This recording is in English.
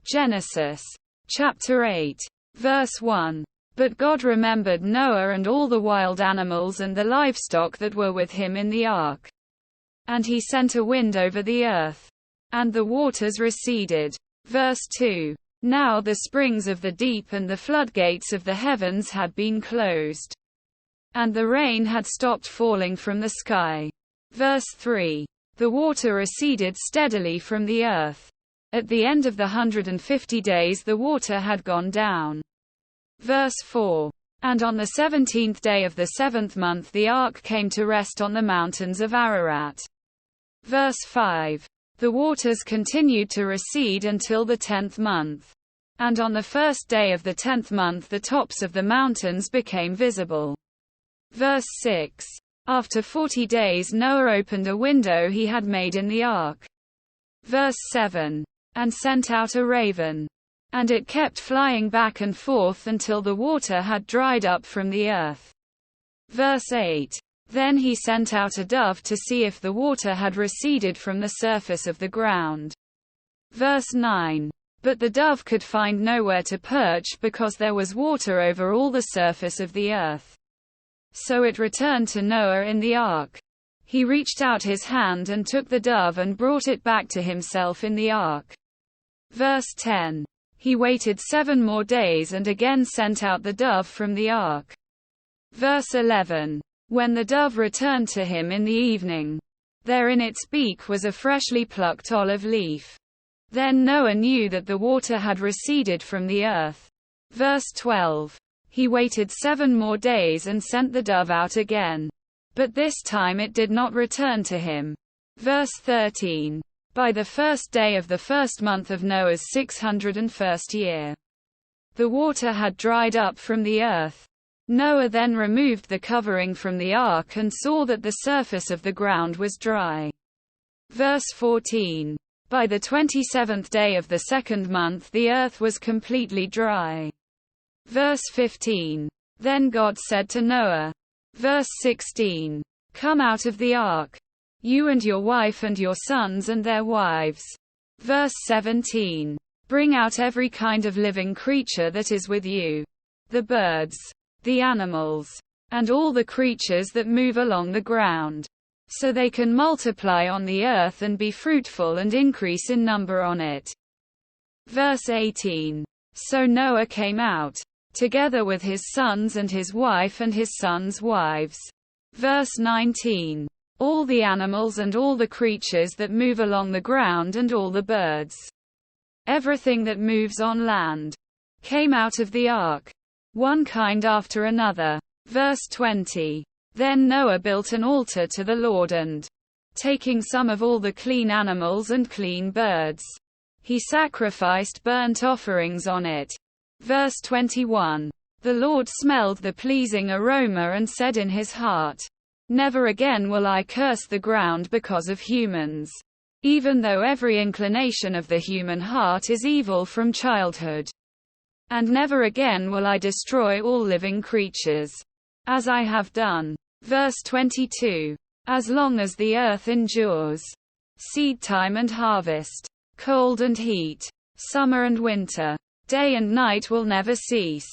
Genesis chapter 8, verse 1. But God remembered Noah and all the wild animals and the livestock that were with him in the ark. And he sent a wind over the earth, and the waters receded. Verse 2. Now the springs of the deep and the floodgates of the heavens had been closed, and the rain had stopped falling from the sky. Verse 3. The water receded steadily from the earth. At the end of the 150 days the water had gone down. Verse 4. And on the 17th day of the 7th month the ark came to rest on the mountains of Ararat. Verse 5. The waters continued to recede until the 10th month. And on the first day of the 10th month the tops of the mountains became visible. Verse 6. After 40 days Noah opened a window he had made in the ark. Verse 7. And sent out a raven. And it kept flying back and forth until the water had dried up from the earth. Verse 8. Then he sent out a dove to see if the water had receded from the surface of the ground. Verse 9. But the dove could find nowhere to perch because there was water over all the surface of the earth. So it returned to Noah in the ark. He reached out his hand and took the dove and brought it back to himself in the ark. Verse 10. He waited 7 more days and again sent out the dove from the ark. Verse 11. When the dove returned to him in the evening, there in its beak was a freshly plucked olive leaf. Then Noah knew that the water had receded from the earth. Verse 12. He waited 7 more days and sent the dove out again. But this time it did not return to him. Verse 13. By the first day of the first month of Noah's 601st year, the water had dried up from the earth. Noah then removed the covering from the ark and saw that the surface of the ground was dry. Verse 14. By the 27th day of the 2nd month the earth was completely dry. Verse 15. Then God said to Noah. Verse 16. Come out of the ark, you and your wife and your sons and their wives. Verse 17. Bring out every kind of living creature that is with you, the birds, the animals, and all the creatures that move along the ground, so they can multiply on the earth and be fruitful and increase in number on it. Verse 18. So Noah came out, together with his sons and his wife and his sons' wives. Verse 19. All the animals and all the creatures that move along the ground and all the birds, everything that moves on land, came out of the ark, one kind after another. Verse 20. Then Noah built an altar to the Lord and, taking some of all the clean animals and clean birds, he sacrificed burnt offerings on it. Verse 21. The Lord smelled the pleasing aroma and said in his heart, Never again will I curse the ground because of humans, even though every inclination of the human heart is evil from childhood. And never again will I destroy all living creatures, as I have done. Verse 22. As long as the earth endures, seed time and harvest, cold and heat, summer and winter, day and night will never cease.